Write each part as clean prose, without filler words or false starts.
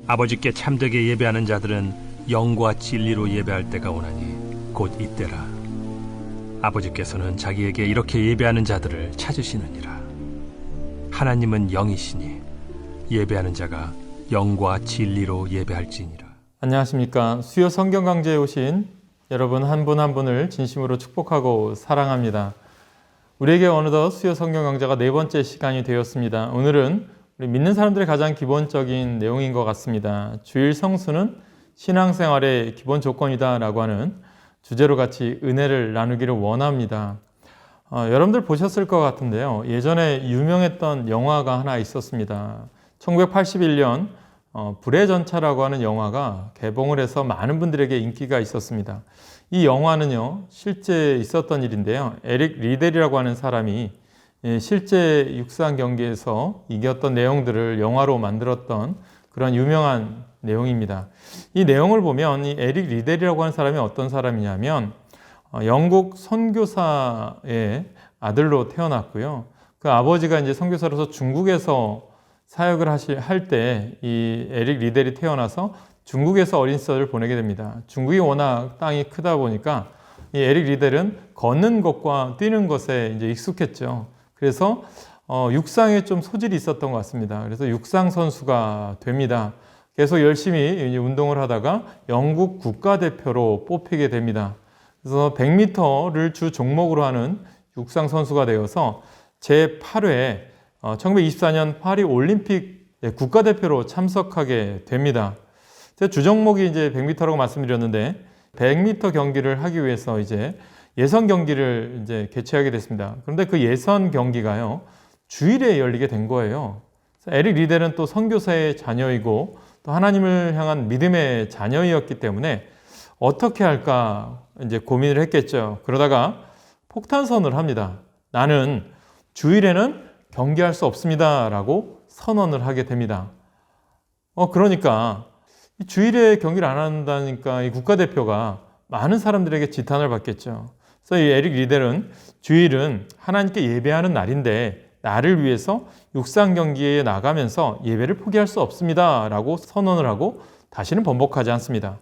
아버지께 참되게 예배하는 자들은 영과 진리로 예배할 때가 오나니 곧 이때라. 아버지께서는 자기에게 이렇게 예배하는 자들을 찾으시느니라. 하나님은 영이시니 예배하는 자가 영과 진리로 예배할지니라. 안녕하십니까. 수요 성경 강좌에 오신 여러분 한 분 한 분을 진심으로 축복하고 사랑합니다. 우리에게 어느덧 수요 성경 강좌가 네 번째 시간이 되었습니다. 오늘은 우리 믿는 사람들의 가장 기본적인 내용인 것 같습니다. 주일 성수는 신앙생활의 기본 조건이다 라고 하는 주제로 같이 은혜를 나누기를 원합니다. 여러분들 보셨을 것 같은데요. 예전에 유명했던 영화가 하나 있었습니다. 1981년 불의 전차라고 하는 영화가 개봉을 해서 많은 분들에게 인기가 있었습니다. 이 영화는요, 실제 있었던 일인데요. 에릭 리델이라고 하는 사람이 실제 육상 경기에서 이겼던 내용들을 영화로 만들었던 그런 유명한 내용입니다. 이 내용을 보면 이 에릭 리델이라고 하는 사람이 어떤 사람이냐면 영국 선교사의 아들로 태어났고요. 그 아버지가 이제 선교사로서 중국에서 사역을 할 때 이 에릭 리델이 태어나서 중국에서 어린 시절을 보내게 됩니다. 중국이 워낙 땅이 크다 보니까 이 에릭 리델은 걷는 것과 뛰는 것에 이제 익숙했죠. 그래서 육상에 좀 소질이 있었던 것 같습니다. 그래서 육상 선수가 됩니다. 계속 열심히 운동을 하다가 영국 국가대표로 뽑히게 됩니다. 그래서 100m를 주 종목으로 하는 육상 선수가 되어서 제8회 1924년 파리 올림픽 국가대표로 참석하게 됩니다. 제 주종목이 이제 100m라고 말씀드렸는데 100m 경기를 하기 위해서 이제 예선 경기를 이제 개최하게 됐습니다. 그런데 그 예선 경기가요, 주일에 열리게 된 거예요. 에릭 리델은 또 선교사의 자녀이고 또 하나님을 향한 믿음의 자녀이었기 때문에 어떻게 할까 이제 고민을 했겠죠. 그러다가 폭탄선언을 합니다. 나는 주일에는 경기할 수 없습니다 라고 선언을 하게 됩니다. 그러니까 주일에 경기를 안 한다니까 이 국가대표가 많은 사람들에게 지탄을 받겠죠. 그래서 이 에릭 리델은 주일은 하나님께 예배하는 날인데 나를 위해서 육상 경기에 나가면서 예배를 포기할 수 없습니다 라고 선언을 하고 다시는 번복하지 않습니다.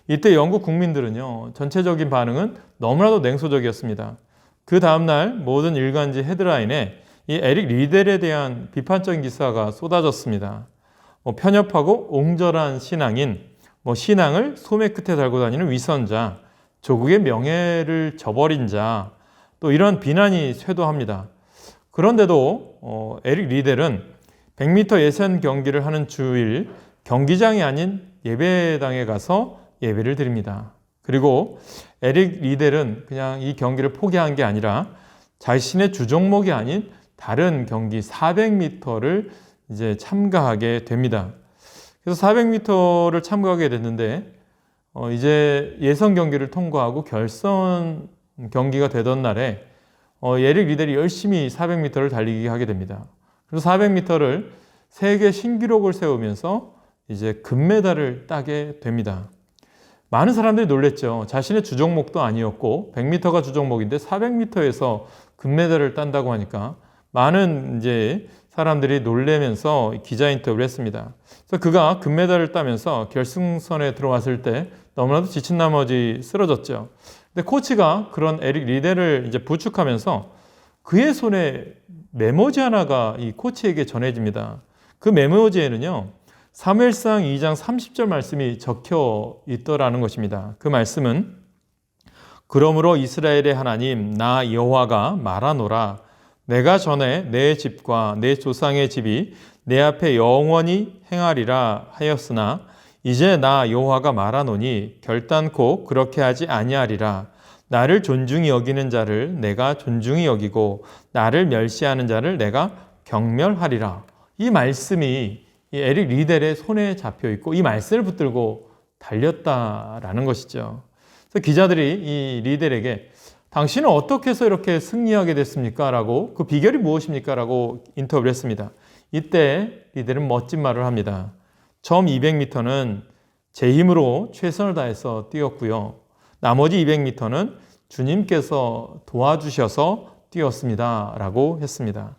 이때 영국 국민들은요, 전체적인 반응은 너무나도 냉소적이었습니다. 그 다음날 모든 일간지 헤드라인에 이 에릭 리델에 대한 비판적인 기사가 쏟아졌습니다. 편협하고 옹졸한 신앙인, 신앙을 소매 끝에 달고 다니는 위선자, 조국의 명예를 저버린 자, 또 이런 비난이 쇄도합니다. 그런데도 에릭 리델은 100m 예선 경기를 하는 주일 경기장이 아닌 예배당에 가서 예배를 드립니다. 그리고 에릭 리델은 그냥 이 경기를 포기한 게 아니라 자신의 주종목이 아닌 다른 경기 400m를 이제 참가하게 됩니다. 그래서 400m를 참가하게 됐는데 이제 예선 경기를 통과하고 결선 경기가 되던 날에 에릭 리델이 열심히 400m를 달리기 하게 됩니다. 그래서 400m를 세계 신기록을 세우면서 이제 금메달을 따게 됩니다. 많은 사람들이 놀랬죠. 자신의 주종목도 아니었고 100m가 주종목인데 400m에서 금메달을 딴다고 하니까 많은 이제 사람들이 놀래면서 기자 인터뷰를 했습니다. 그래서 그가 금메달을 따면서 결승선에 들어왔을 때 너무나도 지친 나머지 쓰러졌죠. 근데 코치가 그런 에릭 리델을 이제 부축하면서 그의 손에 메모지 하나가 이 코치에게 전해집니다. 그 메모지에는요, 사무엘상 2장 30절 말씀이 적혀 있더라는 것입니다. 그 말씀은 그러므로 이스라엘의 하나님 나 여호와가 말하노라 내가 전에 내 집과 내 조상의 집이 내 앞에 영원히 행하리라 하였으나 이제 나 여호와가 말하노니 결단코 그렇게 하지 아니하리라. 나를 존중히 여기는 자를 내가 존중히 여기고 나를 멸시하는 자를 내가 경멸하리라. 이 말씀이 이 에릭 리델의 손에 잡혀 있고 이 말씀을 붙들고 달렸다라는 것이죠. 그래서 기자들이 이 리델에게 당신은 어떻게 해서 이렇게 승리하게 됐습니까? 라고 그 비결이 무엇입니까? 라고 인터뷰를 했습니다. 이때 리델은 멋진 말을 합니다. 처음 200m는 제 힘으로 최선을 다해서 뛰었고요. 나머지 200m는 주님께서 도와주셔서 뛰었습니다. 라고 했습니다.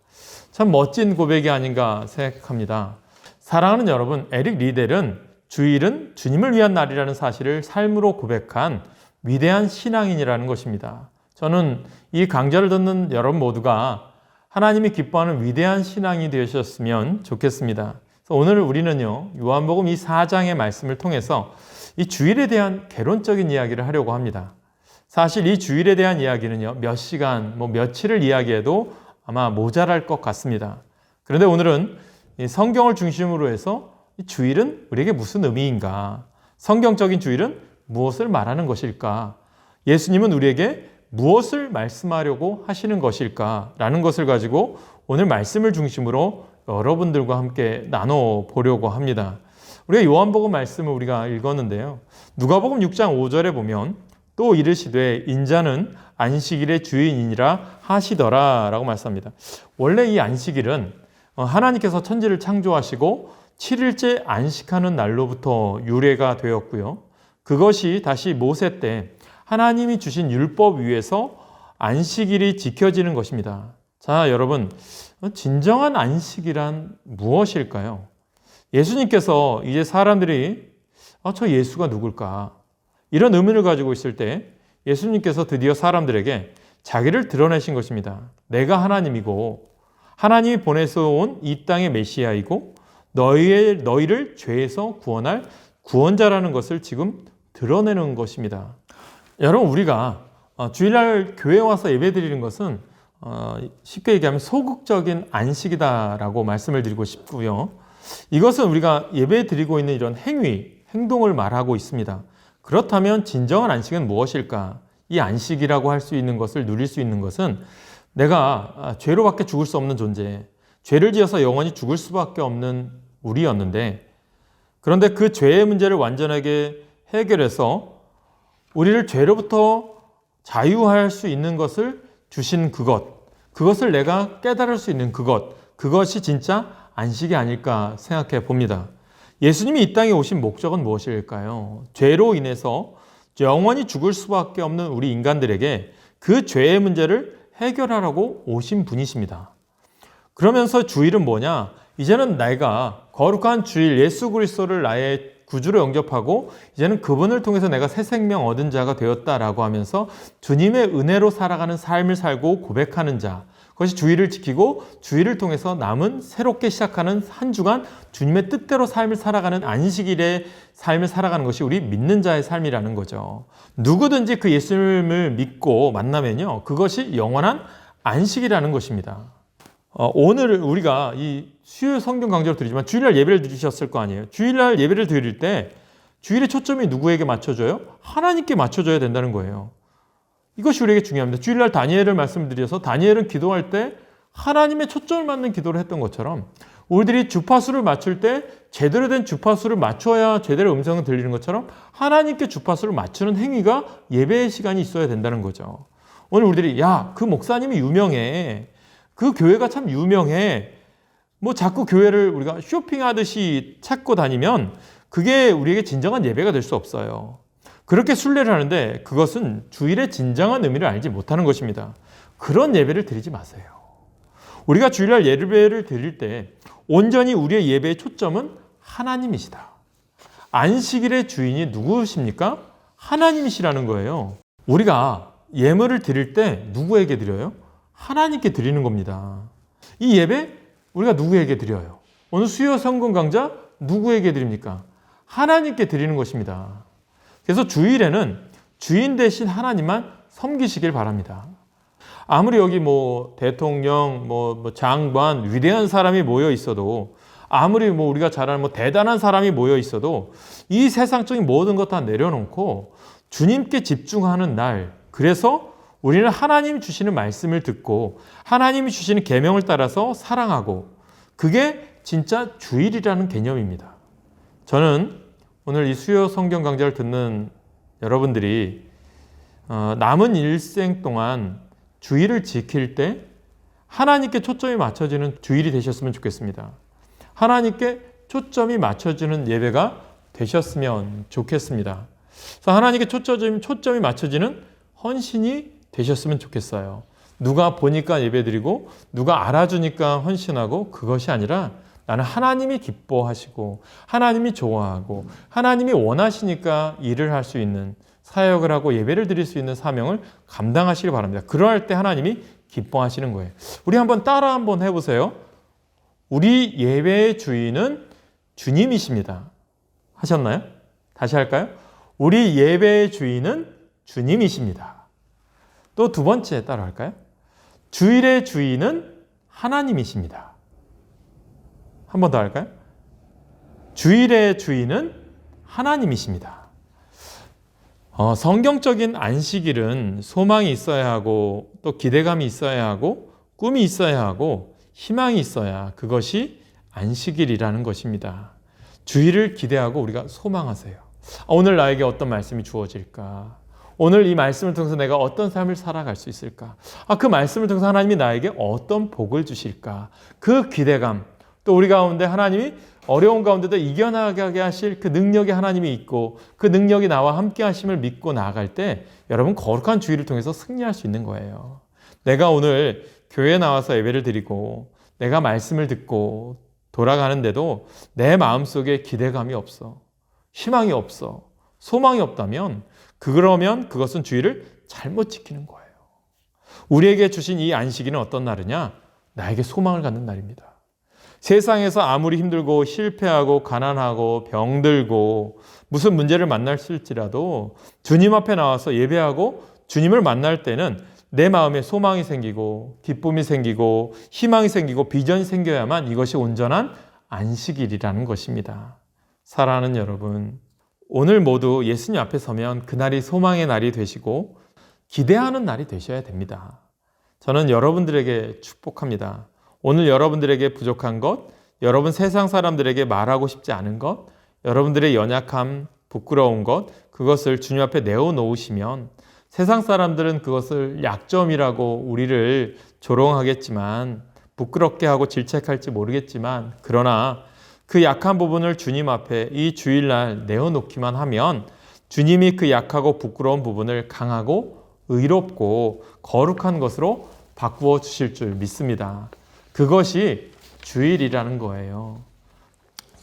참 멋진 고백이 아닌가 생각합니다. 사랑하는 여러분, 에릭 리델은 주일은 주님을 위한 날이라는 사실을 삶으로 고백한 위대한 신앙인이라는 것입니다. 저는 이 강좌를 듣는 여러분 모두가 하나님이 기뻐하는 위대한 신앙이 되셨으면 좋겠습니다. 그래서 오늘 우리는요, 요한복음 이 4장의 말씀을 통해서 이 주일에 대한 개론적인 이야기를 하려고 합니다. 사실 이 주일에 대한 이야기는요, 몇 시간, 며칠을 이야기해도 아마 모자랄 것 같습니다. 그런데 오늘은 이 성경을 중심으로 해서 이 주일은 우리에게 무슨 의미인가? 성경적인 주일은 무엇을 말하는 것일까? 예수님은 우리에게 무엇을 말씀하려고 하시는 것일까? 라는 것을 가지고 오늘 말씀을 중심으로 여러분들과 함께 나눠보려고 합니다. 우리가 요한복음 말씀을 우리가 읽었는데요. 누가복음 6장 5절에 보면 또 이르시되 인자는 안식일의 주인이니라 하시더라 라고 말씀합니다. 원래 이 안식일은 하나님께서 천지를 창조하시고 7일째 안식하는 날로부터 유래가 되었고요. 그것이 다시 모세 때 하나님이 주신 율법 위에서 안식일이 지켜지는 것입니다. 자, 여러분, 진정한 안식이란 무엇일까요? 예수님께서 이제 사람들이 저 예수가 누굴까? 이런 의문을 가지고 있을 때 예수님께서 드디어 사람들에게 자기를 드러내신 것입니다. 내가 하나님이고 하나님이 보내서 온 이 땅의 메시아이고 너희를 죄에서 구원할 구원자라는 것을 지금 드러내는 것입니다. 여러분, 우리가 주일날 교회에 와서 예배드리는 것은 쉽게 얘기하면 소극적인 안식이다라고 말씀을 드리고 싶고요. 이것은 우리가 예배드리고 있는 이런 행동을 말하고 있습니다. 그렇다면 진정한 안식은 무엇일까? 이 안식이라고 할 수 있는 것을 누릴 수 있는 것은 내가 죄로밖에 죽을 수 없는 존재, 죄를 지어서 영원히 죽을 수밖에 없는 우리였는데, 그런데 그 죄의 문제를 완전하게 해결해서 우리를 죄로부터 자유할 수 있는 것을 주신 그것을 내가 깨달을 수 있는 그것이 진짜 안식이 아닐까 생각해 봅니다. 예수님이 이 땅에 오신 목적은 무엇일까요? 죄로 인해서 영원히 죽을 수밖에 없는 우리 인간들에게 그 죄의 문제를 해결하라고 오신 분이십니다. 그러면서 주일은 뭐냐? 이제는 내가 거룩한 주일 예수 그리스도를 나의 구주로 영접하고 이제는 그분을 통해서 내가 새 생명 얻은 자가 되었다라고 하면서 주님의 은혜로 살아가는 삶을 살고 고백하는 자, 그것이 주일을 지키고 주일을 통해서 남은 새롭게 시작하는 한 주간 주님의 뜻대로 삶을 살아가는 안식일의 삶을 살아가는 것이 우리 믿는 자의 삶이라는 거죠. 누구든지 그 예수님을 믿고 만나면요, 그것이 영원한 안식이라는 것입니다. 오늘 우리가 이 수요 성경 강좌를 드리지만 주일날 예배를 드리셨을 거 아니에요. 주일날 예배를 드릴 때 주일의 초점이 누구에게 맞춰져요? 하나님께 맞춰져야 된다는 거예요. 이것이 우리에게 중요합니다. 주일날 다니엘을 말씀드려서 다니엘은 기도할 때 하나님의 초점을 맞는 기도를 했던 것처럼 우리들이 주파수를 맞출 때 제대로 된 주파수를 맞춰야 제대로 음성을 들리는 것처럼 하나님께 주파수를 맞추는 행위가 예배의 시간이 있어야 된다는 거죠. 오늘 우리들이 그 목사님이 유명해. 그 교회가 참 유명해. 자꾸 교회를 우리가 쇼핑하듯이 찾고 다니면 그게 우리에게 진정한 예배가 될 수 없어요. 그렇게 순례를 하는데 그것은 주일의 진정한 의미를 알지 못하는 것입니다. 그런 예배를 드리지 마세요. 우리가 주일날 예배를 드릴 때 온전히 우리의 예배의 초점은 하나님이시다. 안식일의 주인이 누구십니까? 하나님이시라는 거예요. 우리가 예물을 드릴 때 누구에게 드려요? 하나님께 드리는 겁니다. 이 예배 우리가 누구에게 드려요? 오늘 수요 성경 강좌 누구에게 드립니까? 하나님께 드리는 것입니다. 그래서 주일에는 주인 대신 하나님만 섬기시길 바랍니다. 아무리 여기 대통령, 장관, 위대한 사람이 모여 있어도, 아무리 우리가 잘 아는 대단한 사람이 모여 있어도 이 세상적인 모든 것 다 내려놓고 주님께 집중하는 날, 그래서 우리는 하나님 주시는 말씀을 듣고 하나님이 주시는 계명을 따라서 사랑하고, 그게 진짜 주일이라는 개념입니다. 저는 오늘 이 수요 성경 강좌를 듣는 여러분들이 남은 일생 동안 주일을 지킬 때 하나님께 초점이 맞춰지는 주일이 되셨으면 좋겠습니다. 하나님께 초점이 맞춰지는 예배가 되셨으면 좋겠습니다. 그래서 하나님께 초점이 맞춰지는 헌신이 되셨으면 좋겠어요. 누가 보니까 예배드리고 누가 알아주니까 헌신하고, 그것이 아니라 나는 하나님이 기뻐하시고 하나님이 좋아하고 하나님이 원하시니까 일을 할 수 있는, 사역을 하고 예배를 드릴 수 있는 사명을 감당하시길 바랍니다. 그럴 때 하나님이 기뻐하시는 거예요. 우리 한번 따라 한번 해보세요. 우리 예배의 주인은 주님이십니다. 하셨나요? 다시 할까요? 우리 예배의 주인은 주님이십니다. 또 두 번째 따라 할까요? 주일의 주인은 하나님이십니다. 한 번 더 할까요? 주일의 주인은 하나님이십니다. 성경적인 안식일은 소망이 있어야 하고 또 기대감이 있어야 하고 꿈이 있어야 하고 희망이 있어야 그것이 안식일이라는 것입니다. 주일을 기대하고 우리가 소망하세요. 오늘 나에게 어떤 말씀이 주어질까? 오늘 이 말씀을 통해서 내가 어떤 삶을 살아갈 수 있을까? 그 말씀을 통해서 하나님이 나에게 어떤 복을 주실까? 그 기대감, 또 우리 가운데 하나님이 어려운 가운데도 이겨나가게 하실 그 능력이 하나님이 있고 그 능력이 나와 함께 하심을 믿고 나아갈 때 여러분 거룩한 주일을 통해서 승리할 수 있는 거예요. 내가 오늘 교회에 나와서 예배를 드리고 내가 말씀을 듣고 돌아가는데도 내 마음속에 기대감이 없어, 희망이 없어, 소망이 없다면 그러면 그것은 주일을 잘못 지키는 거예요. 우리에게 주신 이 안식일은 어떤 날이냐? 나에게 소망을 갖는 날입니다. 세상에서 아무리 힘들고 실패하고 가난하고 병들고 무슨 문제를 만날지라도 주님 앞에 나와서 예배하고 주님을 만날 때는 내 마음에 소망이 생기고 기쁨이 생기고 희망이 생기고 비전이 생겨야만 이것이 온전한 안식일이라는 것입니다. 사랑하는 여러분, 오늘 모두 예수님 앞에 서면 그날이 소망의 날이 되시고 기대하는 날이 되셔야 됩니다. 저는 여러분들에게 축복합니다. 오늘 여러분들에게 부족한 것, 여러분 세상 사람들에게 말하고 싶지 않은 것, 여러분들의 연약함, 부끄러운 것, 그것을 주님 앞에 내어놓으시면 세상 사람들은 그것을 약점이라고 우리를 조롱하겠지만, 부끄럽게 하고 질책할지 모르겠지만, 그러나 그 약한 부분을 주님 앞에 이 주일날 내어놓기만 하면 주님이 그 약하고 부끄러운 부분을 강하고 의롭고 거룩한 것으로 바꾸어 주실 줄 믿습니다. 그것이 주일이라는 거예요.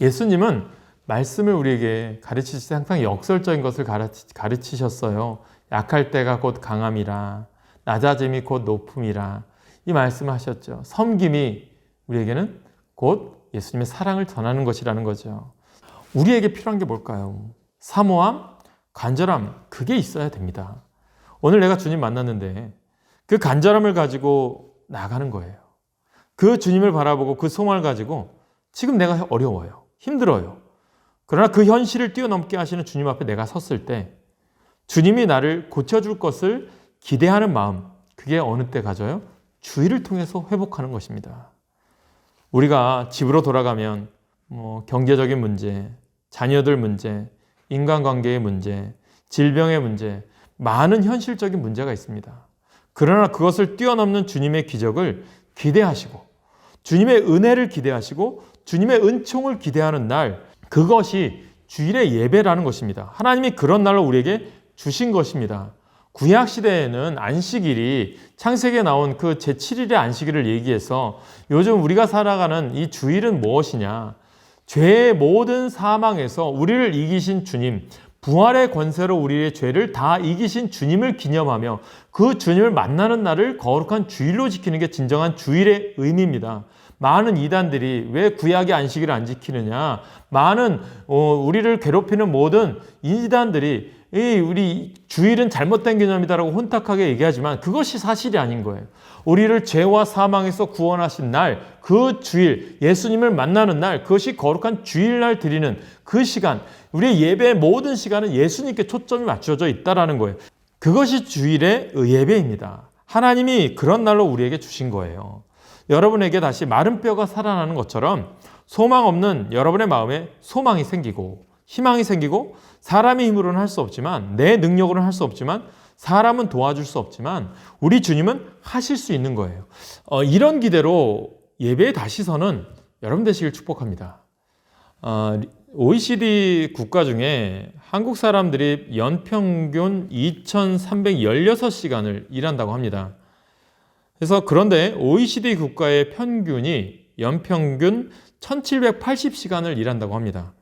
예수님은 말씀을 우리에게 가르치실 때 항상 역설적인 것을 가르치셨어요. 약할 때가 곧 강함이라, 낮아짐이 곧 높음이라, 이 말씀을 하셨죠. 섬김이 우리에게는 곧 예수님의 사랑을 전하는 것이라는 거죠. 우리에게 필요한 게 뭘까요? 사모함, 간절함, 그게 있어야 됩니다. 오늘 내가 주님 만났는데 그 간절함을 가지고 나가는 거예요. 그 주님을 바라보고 그 소망을 가지고 지금 내가 어려워요. 힘들어요. 그러나 그 현실을 뛰어넘게 하시는 주님 앞에 내가 섰을 때 주님이 나를 고쳐줄 것을 기대하는 마음, 그게 어느 때 가져요? 주일을 통해서 회복하는 것입니다. 우리가 집으로 돌아가면 경제적인 문제, 자녀들 문제, 인간관계의 문제, 질병의 문제, 많은 현실적인 문제가 있습니다. 그러나 그것을 뛰어넘는 주님의 기적을 기대하시고 주님의 은혜를 기대하시고 주님의 은총을 기대하는 날, 그것이 주일의 예배라는 것입니다. 하나님이 그런 날로 우리에게 주신 것입니다. 구약시대에는 안식일이 창세기에 나온 그 제7일의 안식일을 얘기해서 요즘 우리가 살아가는 이 주일은 무엇이냐? 죄의 모든 사망에서 우리를 이기신 주님, 부활의 권세로 우리의 죄를 다 이기신 주님을 기념하며 그 주님을 만나는 날을 거룩한 주일로 지키는 게 진정한 주일의 의미입니다. 많은 이단들이 왜 구약의 안식일을 안 지키느냐? 많은 우리를 괴롭히는 모든 이단들이 우리 주일은 잘못된 개념이다라고 혼탁하게 얘기하지만 그것이 사실이 아닌 거예요. 우리를 죄와 사망에서 구원하신 날, 그 주일, 예수님을 만나는 날, 그것이 거룩한 주일날 드리는 그 시간, 우리의 예배의 모든 시간은 예수님께 초점이 맞춰져 있다는 거예요. 그것이 주일의 예배입니다. 하나님이 그런 날로 우리에게 주신 거예요. 여러분에게 다시 마른 뼈가 살아나는 것처럼 소망 없는 여러분의 마음에 소망이 생기고 희망이 생기고, 사람의 힘으로는 할 수 없지만, 내 능력으로는 할 수 없지만, 사람은 도와줄 수 없지만 우리 주님은 하실 수 있는 거예요. 이런 기대로 예배에 다시 서는 여러분 되시길 축복합니다. OECD 국가 중에 한국 사람들이 연평균 2,316시간을 일한다고 합니다. 그래서 그런데 OECD 국가의 평균이 연평균 1780시간을 일한다고 합니다.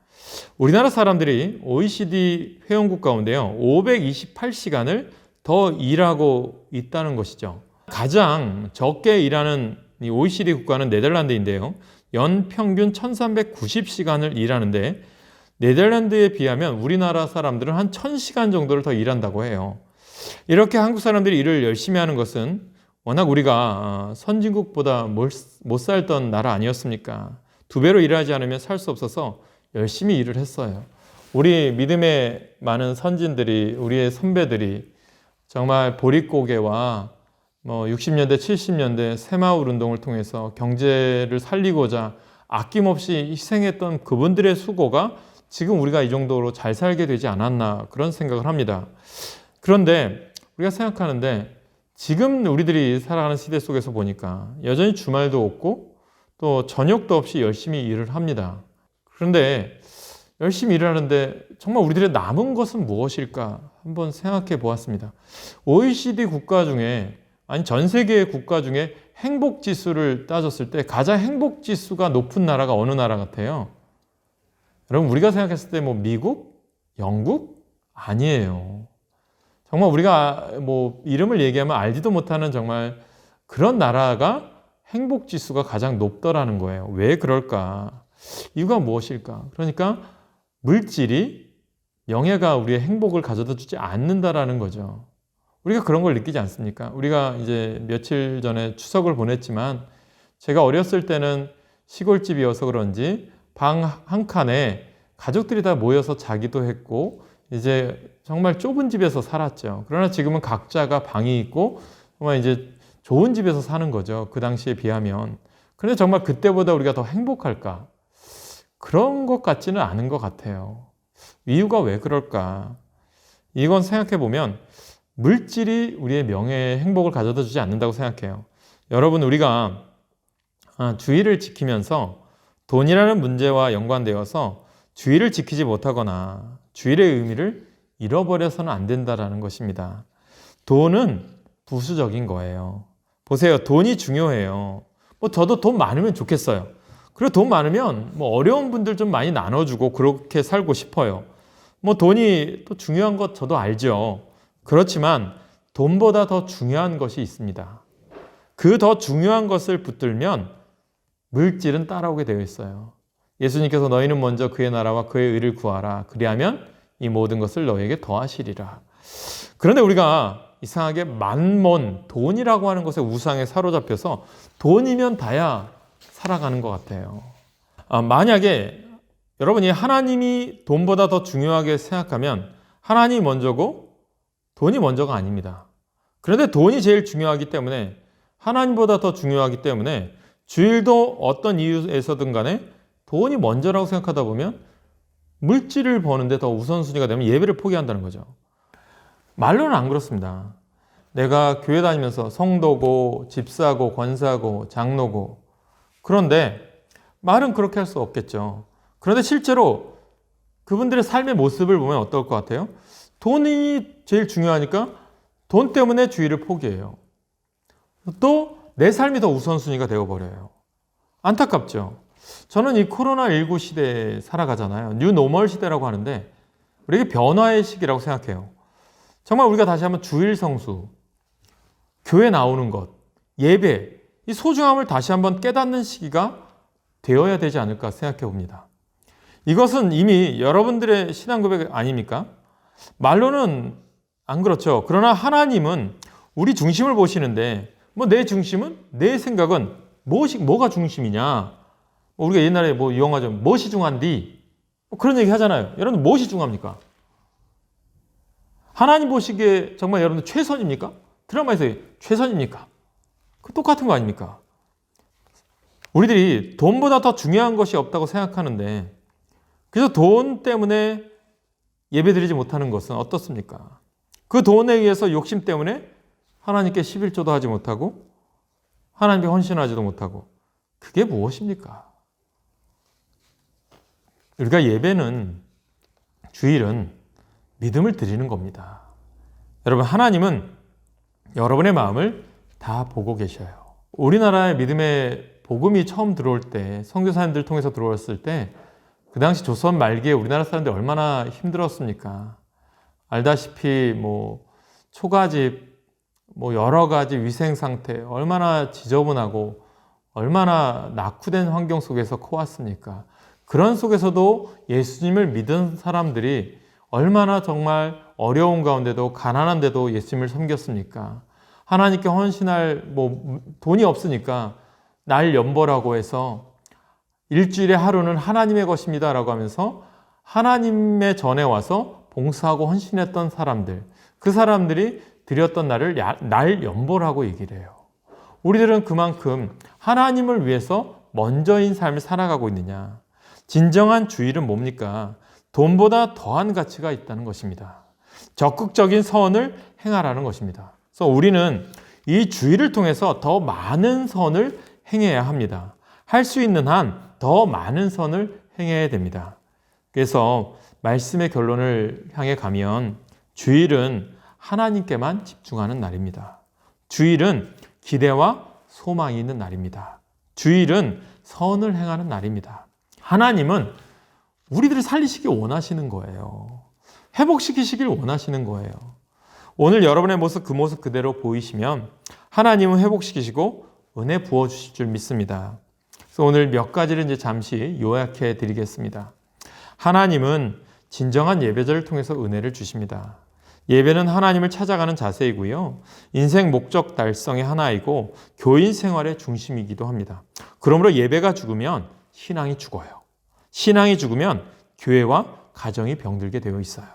우리나라 사람들이 OECD 회원국 가운데요, 528시간을 더 일하고 있다는 것이죠. 가장 적게 일하는 이 OECD 국가는 네덜란드인데요. 연평균 1390시간을 일하는데 네덜란드에 비하면 우리나라 사람들은 한 1000시간 정도를 더 일한다고 해요. 이렇게 한국 사람들이 일을 열심히 하는 것은 워낙 우리가 선진국보다 못 살던 나라 아니었습니까? 2배로 일하지 않으면 살 수 없어서 열심히 일을 했어요. 우리 믿음의 많은 선진들이, 우리의 선배들이 정말 보릿고개와 60년대, 70년대 새마을 운동을 통해서 경제를 살리고자 아낌없이 희생했던 그분들의 수고가 지금 우리가 이 정도로 잘 살게 되지 않았나 그런 생각을 합니다. 그런데 우리가 생각하는데 지금 우리들이 살아가는 시대 속에서 보니까 여전히 주말도 없고 또 저녁도 없이 열심히 일을 합니다. 그런데 열심히 일을 하는데 정말 우리들의 남은 것은 무엇일까 한번 생각해 보았습니다. OECD 국가 중에, 아니 전 세계의 국가 중에 행복 지수를 따졌을 때 가장 행복 지수가 높은 나라가 어느 나라 같아요? 여러분, 우리가 생각했을 때 미국? 영국? 아니에요. 정말 우리가 이름을 얘기하면 알지도 못하는 정말 그런 나라가 행복 지수가 가장 높더라는 거예요. 왜 그럴까? 이유가 무엇일까? 그러니까 물질이, 명예가 우리의 행복을 가져다 주지 않는다라는 거죠. 우리가 그런 걸 느끼지 않습니까? 우리가 이제 며칠 전에 추석을 보냈지만 제가 어렸을 때는 시골집이어서 그런지 방 한 칸에 가족들이 다 모여서 자기도 했고 이제 정말 좁은 집에서 살았죠. 그러나 지금은 각자가 방이 있고 정말 이제 좋은 집에서 사는 거죠. 그 당시에 비하면. 그런데 정말 그때보다 우리가 더 행복할까? 그런 것 같지는 않은 것 같아요. 이유가 왜 그럴까? 이건 생각해 보면 물질이 우리의 명예에 행복을 가져다 주지 않는다고 생각해요. 여러분, 우리가 주의를 지키면서 돈이라는 문제와 연관되어서 주의를 지키지 못하거나 주일의 의미를 잃어버려서는 안 된다는 것입니다. 돈은 부수적인 거예요. 보세요. 돈이 중요해요. 저도 돈 많으면 좋겠어요. 그리고 돈 많으면 어려운 분들 좀 많이 나눠주고 그렇게 살고 싶어요. 돈이 또 중요한 것 저도 알죠. 그렇지만 돈보다 더 중요한 것이 있습니다. 그 더 중요한 것을 붙들면 물질은 따라오게 되어 있어요. 예수님께서 너희는 먼저 그의 나라와 그의 의를 구하라. 그리하면 이 모든 것을 너희에게 더하시리라. 그런데 우리가 이상하게 만몬, 돈이라고 하는 것의 우상에 사로잡혀서 돈이면 다야 살아가는 것 같아요. 만약에 여러분이 하나님이 돈보다 더 중요하게 생각하면 하나님이 먼저고 돈이 먼저가 아닙니다. 그런데 돈이 제일 중요하기 때문에, 하나님보다 더 중요하기 때문에 주일도 어떤 이유에서든 간에 돈이 먼저라고 생각하다 보면 물질을 버는데 더 우선순위가 되면 예배를 포기한다는 거죠. 말로는 안 그렇습니다. 내가 교회 다니면서 성도고 집사고 권사고 장로고, 그런데 말은 그렇게 할 수 없겠죠. 그런데 실제로 그분들의 삶의 모습을 보면 어떨 것 같아요? 돈이 제일 중요하니까 돈 때문에 주일을 포기해요. 또 내 삶이 더 우선순위가 되어버려요. 안타깝죠. 저는 이 코로나19 시대에 살아가잖아요. 뉴 노멀 시대라고 하는데 우리에게 변화의 시기라고 생각해요. 정말 우리가 다시 한번 주일 성수, 교회 나오는 것, 예배, 이 소중함을 다시 한번 깨닫는 시기가 되어야 되지 않을까 생각해 봅니다. 이것은 이미 여러분들의 신앙 고백 아닙니까? 말로는 안 그렇죠. 그러나 하나님은 우리 중심을 보시는데 내 중심은, 내 생각은 뭐가 중심이냐? 우리가 옛날에 영화죠. 무엇이 중요한디? 그런 얘기 하잖아요. 여러분, 무엇이 중요합니까? 하나님 보시기에 정말 여러분들 최선입니까? 드라마에서 최선입니까? 그 똑같은 거 아닙니까? 우리들이 돈보다 더 중요한 것이 없다고 생각하는데, 그래서 돈 때문에 예배드리지 못하는 것은 어떻습니까? 그 돈에 의해서 욕심 때문에 하나님께 11조도 하지 못하고 하나님께 헌신하지도 못하고, 그게 무엇입니까? 우리가 예배는, 주일은 믿음을 드리는 겁니다. 여러분, 하나님은 여러분의 마음을 다 보고 계셔요. 우리나라의 믿음의 복음이 처음 들어올 때, 선교사님들 통해서 들어왔을 때 그 당시 조선 말기에 우리나라 사람들이 얼마나 힘들었습니까? 알다시피 뭐 초가집, 뭐 여러 가지 위생 상태, 얼마나 지저분하고 얼마나 낙후된 환경 속에서 커왔습니까? 그런 속에서도 예수님을 믿은 사람들이 얼마나 정말 어려운 가운데도 가난한데도 예수님을 섬겼습니까? 하나님께 헌신할 돈이 없으니까 날 연보라고 해서 일주일에 하루는 하나님의 것입니다 라고 하면서 하나님의 전에 와서 봉사하고 헌신했던 사람들, 그 사람들이 드렸던 날 연보라고 얘기를 해요. 우리들은 그만큼 하나님을 위해서 먼저인 삶을 살아가고 있느냐. 진정한 주일은 뭡니까? 돈보다 더한 가치가 있다는 것입니다. 적극적인 선을 행하라는 것입니다. 그래서 우리는 이 주일을 통해서 더 많은 선을 행해야 합니다. 할 수 있는 한 더 많은 선을 행해야 됩니다. 그래서 말씀의 결론을 향해 가면 주일은 하나님께만 집중하는 날입니다. 주일은 기대와 소망이 있는 날입니다. 주일은 선을 행하는 날입니다. 하나님은 우리들을 살리시길 원하시는 거예요. 회복시키시길 원하시는 거예요. 오늘 여러분의 모습, 그 모습 그대로 보이시면 하나님은 회복시키시고 은혜 부어주실 줄 믿습니다. 그래서 오늘 몇 가지를 이제 잠시 요약해 드리겠습니다. 하나님은 진정한 예배자를 통해서 은혜를 주십니다. 예배는 하나님을 찾아가는 자세이고요. 인생 목적 달성의 하나이고 교인 생활의 중심이기도 합니다. 그러므로 예배가 죽으면 신앙이 죽어요. 신앙이 죽으면 교회와 가정이 병들게 되어 있어요.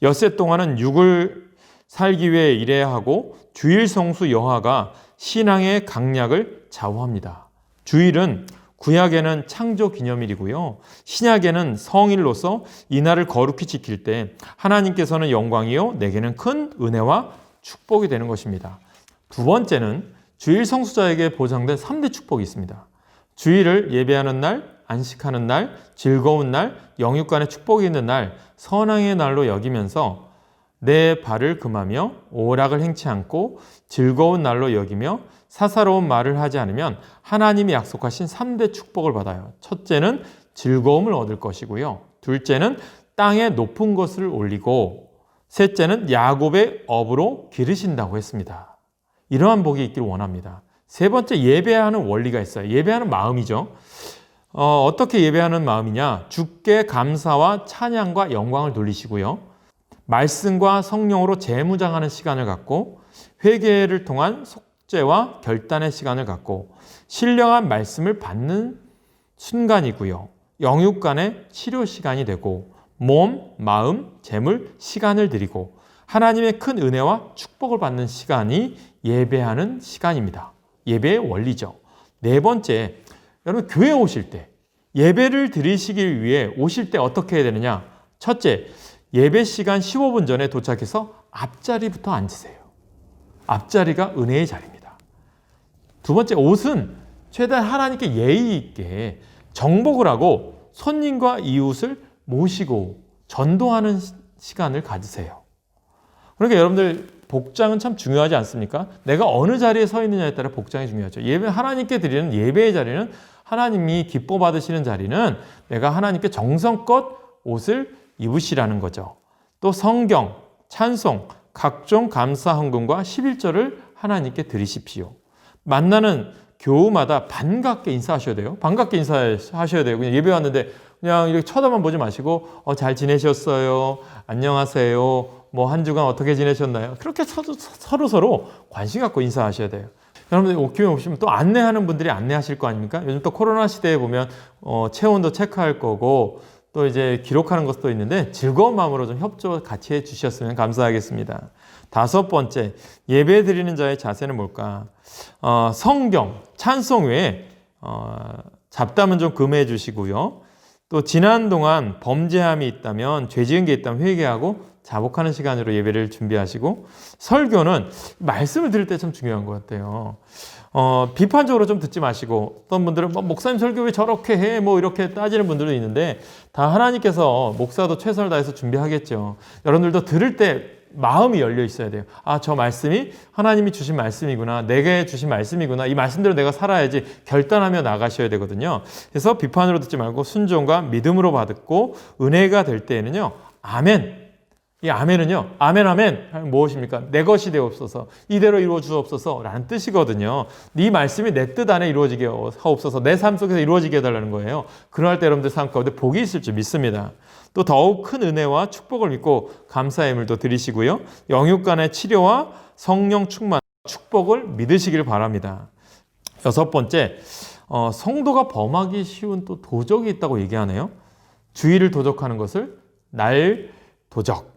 엿새 동안은 육을 살기 위해 일해야 하고 주일 성수 여하가 신앙의 강약을 좌우합니다. 주일은 구약에는 창조 기념일이고요. 신약에는 성일로서 이날을 거룩히 지킬 때 하나님께서는 영광이요 내게는 큰 은혜와 축복이 되는 것입니다. 두 번째는 주일 성수자에게 보장된 3대 축복이 있습니다. 주일을 예배하는 날, 안식하는 날, 즐거운 날, 영육간의 축복이 있는 날, 선왕의 날로 여기면서 내 발을 금하며 오락을 행치 않고 즐거운 날로 여기며 사사로운 말을 하지 않으면 하나님이 약속하신 3대 축복을 받아요. 첫째는 즐거움을 얻을 것이고요. 둘째는 땅에 높은 것을 올리고 셋째는 야곱의 업으로 기르신다고 했습니다. 이러한 복이 있기를 원합니다. 세 번째, 예배하는 원리가 있어요. 예배하는 마음이죠. 어떻게 예배하는 마음이냐? 주께 감사와 찬양과 영광을 돌리시고요. 말씀과 성령으로 재무장하는 시간을 갖고 회개를 통한 속죄와 결단의 시간을 갖고 신령한 말씀을 받는 순간이고요. 영육 간의 치료 시간이 되고 몸, 마음, 재물, 시간을 드리고 하나님의 큰 은혜와 축복을 받는 시간이 예배하는 시간입니다. 예배의 원리죠. 네 번째, 여러분 교회 오실 때 예배를 드리시기 위해 오실 때 어떻게 해야 되느냐? 첫째, 예배 시간 15분 전에 도착해서 앞자리부터 앉으세요. 앞자리가 은혜의 자리입니다. 두 번째, 옷은 최대한 하나님께 예의 있게 정복을 하고 손님과 이웃을 모시고 전도하는 시간을 가지세요. 그러니까 여러분들 복장은 참 중요하지 않습니까? 내가 어느 자리에 서 있느냐에 따라 복장이 중요하죠. 예배, 하나님께 드리는 예배의 자리는 하나님이 기뻐 받으시는 자리는 내가 하나님께 정성껏 옷을 입으시라는 거죠. 또 성경, 찬송, 각종 감사 헌금과 11절을 하나님께 드리십시오. 만나는 교우마다 반갑게 인사하셔야 돼요. 반갑게 인사하셔야 돼요. 그냥 예배 왔는데 그냥 이렇게 쳐다만 보지 마시고 잘 지내셨어요? 안녕하세요? 뭐 한 주간 어떻게 지내셨나요? 그렇게 서로 관심 갖고 인사하셔야 돼요. 여러분들 교회 오시면 또 안내하는 분들이 안내하실 거 아닙니까? 요즘 또 코로나 시대에 보면 체온도 체크할 거고 또 이제 기록하는 것도 있는데 즐거운 마음으로 좀 협조 같이 해 주셨으면 감사하겠습니다. 다섯 번째, 예배 드리는 자의 자세는 뭘까? 성경, 찬송 외에 잡담은 좀 금해 주시고요. 또 지난 동안 범죄함이 있다면, 죄 지은 게 있다면 회개하고 자복하는 시간으로 예배를 준비하시고, 설교는 말씀을 들을 때 참 중요한 것 같아요. 비판적으로 좀 듣지 마시고, 어떤 분들은 뭐 목사님 설교 왜 저렇게 해? 뭐 이렇게 따지는 분들도 있는데, 다 하나님께서 목사도 최선을 다해서 준비하겠죠. 여러분들도 들을 때 마음이 열려 있어야 돼요. 아, 저 말씀이 하나님이 주신 말씀이구나. 내게 주신 말씀이구나. 이 말씀대로 내가 살아야지 결단하며 나가셔야 되거든요. 그래서 비판으로 듣지 말고 순종과 믿음으로 받고 은혜가 될 때에는요. 아멘. 이 아멘은요. 아멘 아멘. 무엇입니까? 내 것이 되옵소서. 이대로 이루어 주옵소서 라는 뜻이거든요. 네 말씀이 내 뜻 안에 이루어지게 하옵소서. 내 삶 속에서 이루어지게 해달라는 거예요. 그럴 때 여러분들 삶 가운데 복이 있을 줄 믿습니다. 또 더욱 큰 은혜와 축복을 믿고 감사의 예물도 드리시고요. 영육간의 치료와 성령 충만, 축복을 믿으시길 바랍니다. 6번째, 성도가 범하기 쉬운 또 도적이 있다고 얘기하네요. 주의를 도적하는 것을 날 도적,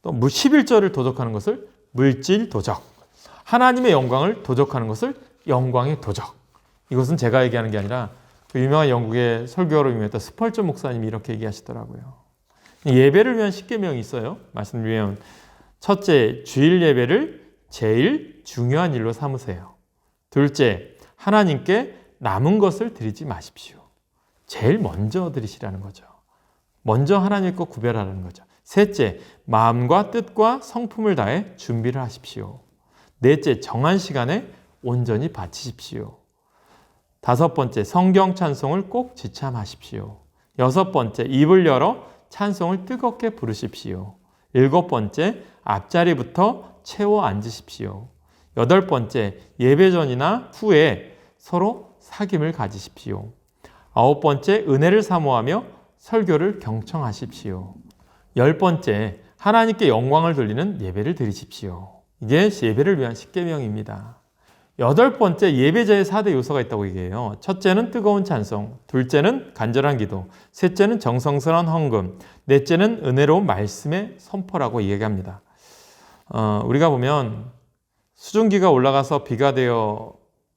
또 11절을 도적하는 것을 물질 도적, 하나님의 영광을 도적하는 것을 영광의 도적. 이것은 제가 얘기하는 게 아니라 그 유명한 영국의 설교로 유명했던 스펄전 목사님이 이렇게 얘기하시더라고요. 예배를 위한 10계명이 있어요. 말씀드리면 첫째, 주일 예배를 제일 중요한 일로 삼으세요. 둘째, 하나님께 남은 것을 드리지 마십시오. 제일 먼저 드리시라는 거죠. 먼저 하나님의 것 구별하라는 거죠. 셋째, 마음과 뜻과 성품을 다해 준비를 하십시오. 넷째, 정한 시간에 온전히 바치십시오. 5번째, 성경 찬송을 꼭 지참하십시오. 6번째, 입을 열어 찬송을 뜨겁게 부르십시오. 7번째, 앞자리부터 채워 앉으십시오. 8번째, 예배 전이나 후에 서로 사귐을 가지십시오. 9번째, 은혜를 사모하며 설교를 경청하십시오. 10번째, 하나님께 영광을 돌리는 예배를 드리십시오. 이게 예배를 위한 10계명입니다. 8번째, 예배자의 4대 요소가 있다고 얘기해요. 첫째는 뜨거운 찬송, 둘째는 간절한 기도, 셋째는 정성스러운 헌금, 넷째는 은혜로운 말씀의 선포라고 얘기합니다. 우리가 보면 수증기가 올라가서 비가 되어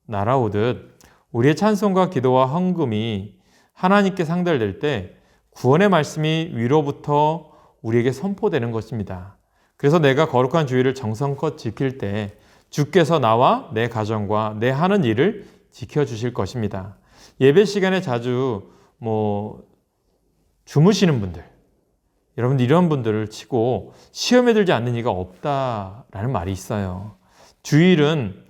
날아오듯 우리의 찬송과 기도와 헌금이 하나님께 상달될 때 구원의 말씀이 위로부터 우리에게 선포되는 것입니다. 그래서 내가 거룩한 주의를 정성껏 지킬 때 주께서 나와 내 가정과 내 하는 일을 지켜주실 것입니다. 예배 시간에 자주 주무시는 분들, 여러분들 이런 분들을 치고 시험에 들지 않는 이가 없다라는 말이 있어요. 주일은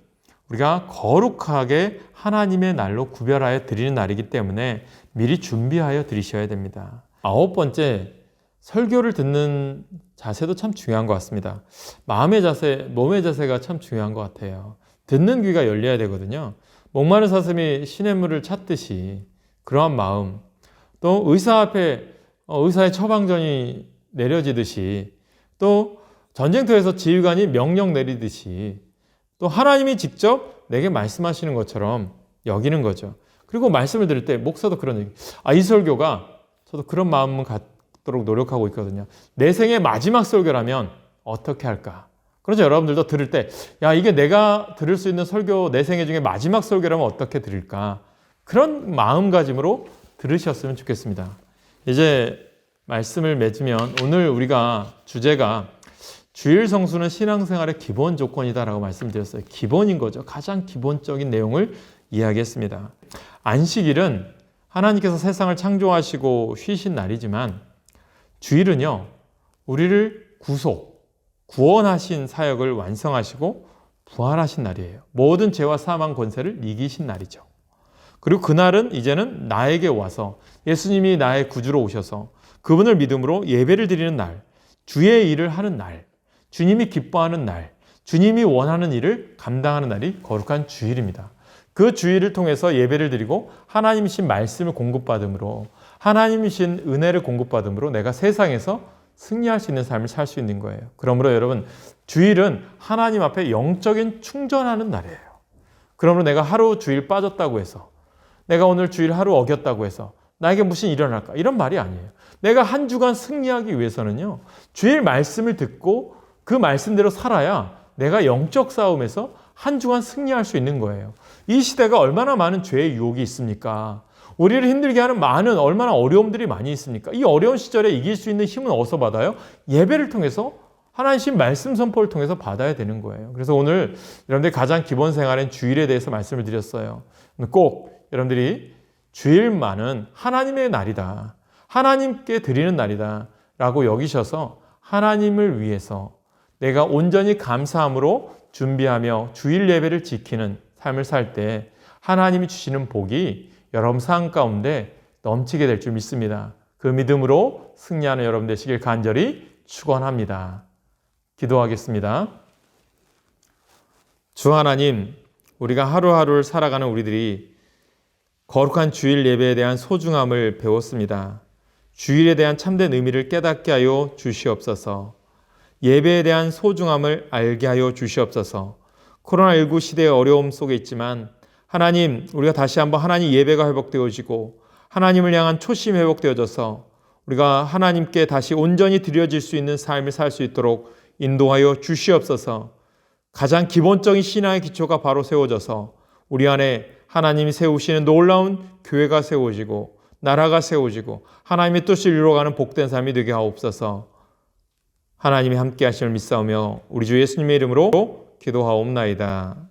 우리가 거룩하게 하나님의 날로 구별하여 드리는 날이기 때문에 미리 준비하여 드리셔야 됩니다. 9번째, 설교를 듣는 자세도 참 중요한 것 같습니다. 마음의 자세, 몸의 자세가 참 중요한 것 같아요. 듣는 귀가 열려야 되거든요. 목마른 사슴이 시냇물을 찾듯이 그러한 마음, 또 의사 앞에 의사의 처방전이 내려지듯이, 또 전쟁터에서 지휘관이 명령 내리듯이, 또 하나님이 직접 내게 말씀하시는 것처럼 여기는 거죠. 그리고 말씀을 들을 때 목사도 그런 얘기, 이 설교가 저도 그런 마음을 갖도록 노력하고 있거든요. 내 생의 마지막 설교라면 어떻게 할까? 그렇죠. 여러분들도 들을 때, 이게 내가 들을 수 있는 설교, 내 생애 중에 마지막 설교라면 어떻게 들을까? 그런 마음가짐으로 들으셨으면 좋겠습니다. 이제 말씀을 맺으면 오늘 우리가 주제가 주일 성수는 신앙생활의 기본 조건이다라고 말씀드렸어요. 기본인 거죠. 가장 기본적인 내용을 이야기했습니다. 안식일은 하나님께서 세상을 창조하시고 쉬신 날이지만 주일은요, 우리를 구원하신 사역을 완성하시고 부활하신 날이에요. 모든 죄와 사망 권세를 이기신 날이죠. 그리고 그날은 이제는 나에게 와서 예수님이 나의 구주로 오셔서 그분을 믿음으로 예배를 드리는 날, 주의 일을 하는 날, 주님이 기뻐하는 날, 주님이 원하는 일을 감당하는 날이 거룩한 주일입니다. 그 주일을 통해서 예배를 드리고 하나님이신 말씀을 공급받음으로, 하나님이신 은혜를 공급받음으로 내가 세상에서 승리할 수 있는 삶을 살 수 있는 거예요. 그러므로 여러분, 주일은 하나님 앞에 영적인 충전하는 날이에요. 그러므로 내가 하루 주일 빠졌다고 해서, 내가 오늘 주일 하루 어겼다고 해서 나에게 무슨 일이 일어날까? 이런 말이 아니에요. 내가 한 주간 승리하기 위해서는요, 주일 말씀을 듣고 그 말씀대로 살아야 내가 영적 싸움에서 한 주간 승리할 수 있는 거예요. 이 시대가 얼마나 많은 죄의 유혹이 있습니까? 우리를 힘들게 하는 얼마나 어려움들이 많이 있습니까? 이 어려운 시절에 이길 수 있는 힘은 어디서 받아요? 예배를 통해서 하나님 말씀 선포를 통해서 받아야 되는 거예요. 그래서 오늘 여러분들이 가장 기본 생활인 주일에 대해서 말씀을 드렸어요. 꼭 여러분들이 주일만은 하나님의 날이다. 하나님께 드리는 날이다. 라고 여기셔서 하나님을 위해서 내가 온전히 감사함으로 준비하며 주일 예배를 지키는 삶을 살 때 하나님이 주시는 복이 여러분 삶 가운데 넘치게 될 줄 믿습니다. 그 믿음으로 승리하는 여러분 되시길 간절히 축원합니다. 기도하겠습니다. 주 하나님, 우리가 하루하루를 살아가는 우리들이 거룩한 주일 예배에 대한 소중함을 배웠습니다. 주일에 대한 참된 의미를 깨닫게 하여 주시옵소서. 예배에 대한 소중함을 알게 하여 주시옵소서. 코로나19 시대의 어려움 속에 있지만 하나님, 우리가 다시 한번 하나님 예배가 회복되어지고 하나님을 향한 초심이 회복되어져서 우리가 하나님께 다시 온전히 드려질 수 있는 삶을 살 수 있도록 인도하여 주시옵소서. 가장 기본적인 신앙의 기초가 바로 세워져서 우리 안에 하나님이 세우시는 놀라운 교회가 세워지고 나라가 세워지고 하나님의 뜻을 이루어가는 복된 삶이 되게 하옵소서. 하나님이 함께 하심을 믿사오며 우리 주 예수님의 이름으로 기도하옵나이다.